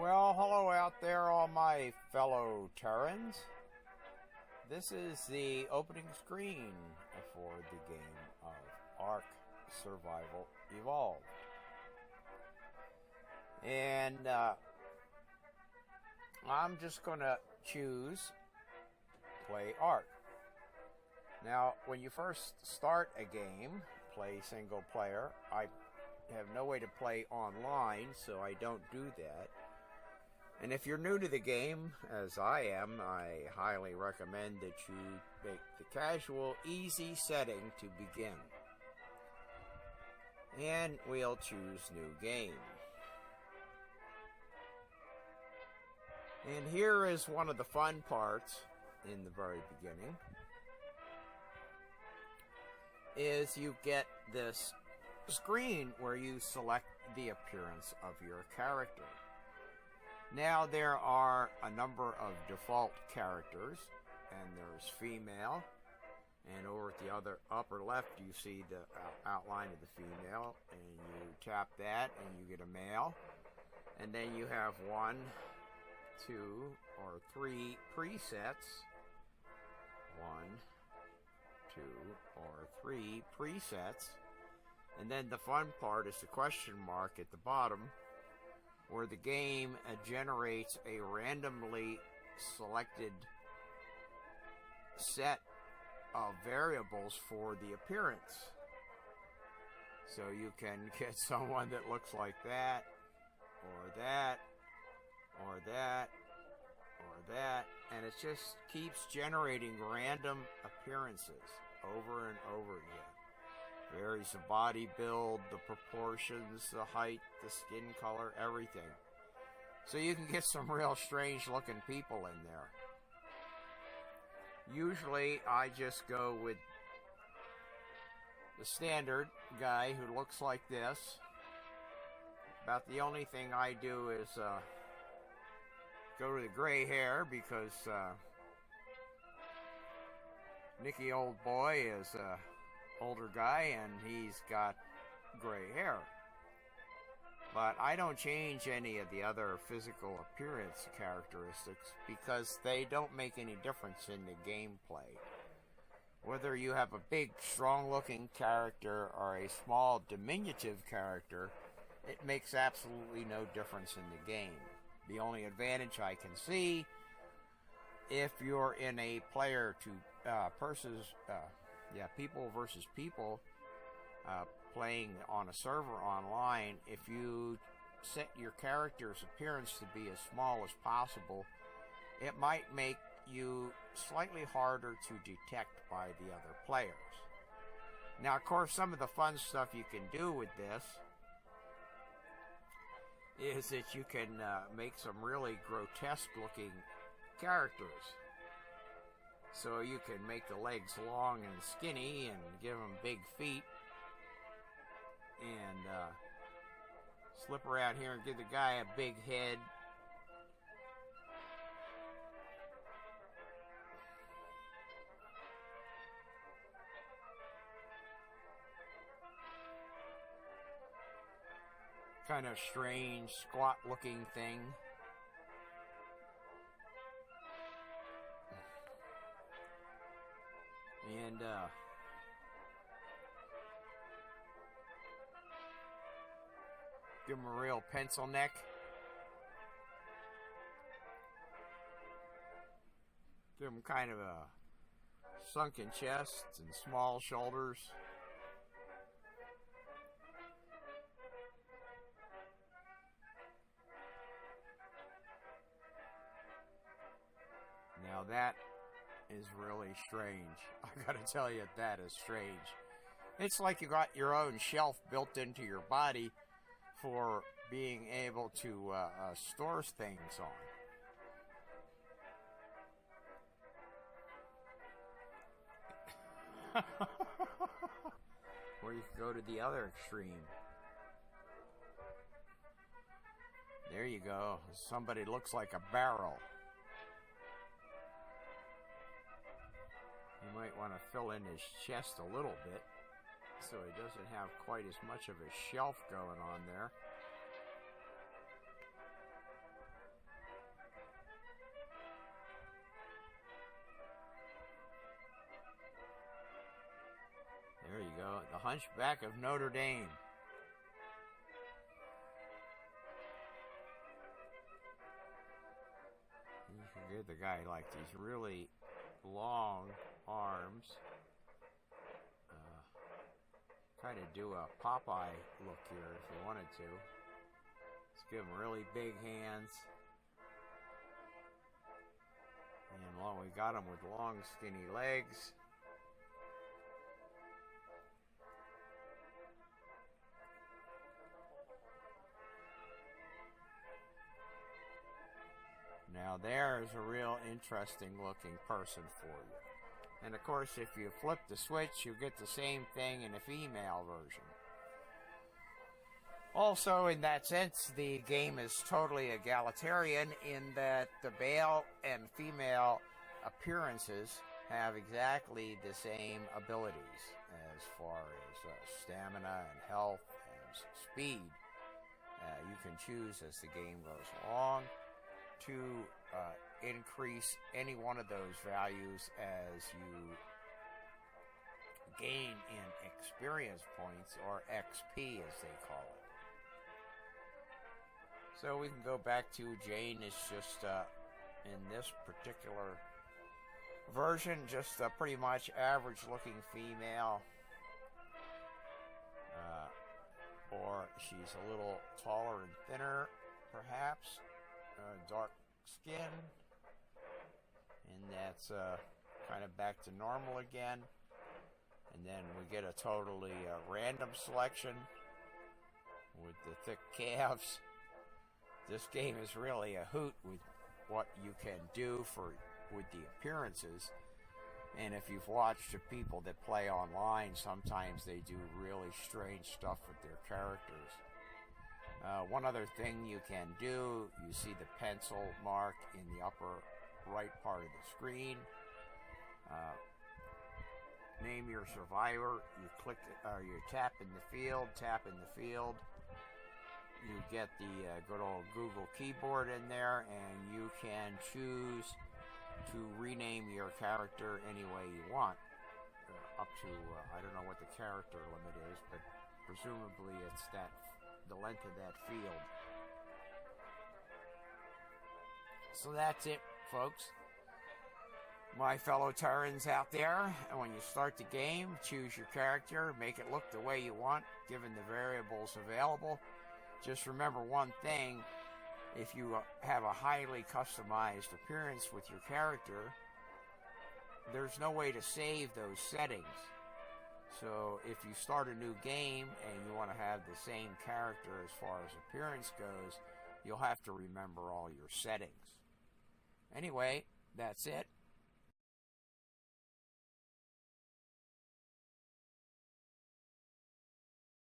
Well, hello out there, all my fellow Terrans. This is the opening screen for the game of ARK Survival Evolved. And I'm just going to choose Play ARK. Now, when you first start a game, play single player, I have no way to play online, so I don't do that. And if you're new to the game, as I am, I highly recommend that you make the casual, easy setting to begin. And we'll choose New Game. And here is one of the fun parts in the very beginning, is you get this screen where you select the appearance of your character. Now there are a number of default characters, and there's female, and over at the upper left you see the outline of the female, and you tap that and you get a male, and then you have 1, 2, or 3 presets. 1, 2, or 3 presets, and then the fun part is the question mark at the bottom, where the game generates a randomly selected set of variables for the appearance. So you can get someone that looks like that, or that, or that, or that, and it just keeps generating random appearances over and over again. Varies the body build, the proportions, the height, the skin color, everything. So you can get some real strange looking people in there. Usually I just go with the standard guy who looks like this. About the only thing I do is go to the gray hair, because Nicky old boy is older guy and he's got gray hair. But I don't change any of the other physical appearance characteristics because they don't make any difference in the gameplay. Whether you have a big, strong-looking character or a small, diminutive character, it makes absolutely no difference in the game. The only advantage I can see, if you're in a player to people versus people playing on a server online, if you set your character's appearance to be as small as possible, it might make you slightly harder to detect by the other players. Now, of course, some of the fun stuff you can do with this is that you can make some really grotesque looking characters. So you can make the legs long and skinny and give them big feet, and slip around here and give the guy a big head. Kind of strange, squat looking thing. And give him a real pencil neck. Give him kind of a sunken chest and small shoulders. Now that is really strange. I gotta tell you, that is strange. It's like you got your own shelf built into your body for being able to store things on. Or you could go to the other extreme. There you go. Somebody looks like a barrel. You might want to fill in his chest a little bit so he doesn't have quite as much of a shelf going on there. The Hunchback of Notre Dame. You can give the guy like these really long arms. Kind of do a Popeye look here if you wanted to. Let's give him really big hands. And we got him with long, skinny legs. Now there's a real interesting looking person for you. And of course, if you flip the switch, you get the same thing in a female version. Also, in that sense, the game is totally egalitarian in that the male and female appearances have exactly the same abilities as far as stamina and health and speed. You can choose as the game goes along to increase any one of those values as you gain in experience points, or XP as they call it. So we can go back to Jane is just in this particular version just a pretty much average looking female, or she's a little taller and thinner perhaps, dark skin, and that's kind of back to normal again. And then we get a totally random selection with the thick calves. This game is really a hoot with what you can do with the appearances. And if you've watched the people that play online, sometimes they do really strange stuff with their characters. One other thing you can do, you see the pencil mark in the upper right part of the screen. Name your survivor. You click, you tap in the field. You get the good old Google keyboard in there, and you can choose to rename your character any way you want. Up to, I don't know what the character limit is, but presumably it's the length of that field. So that's it, folks. My fellow Terrans out there, and when you start the game, choose your character, make it look the way you want, given the variables available. Just remember one thing: if you have a highly customized appearance with your character, there's no way to save those settings. So if you start a new game and you want to have the same character as far as appearance goes, you'll have to remember all your settings. Anyway, that's it.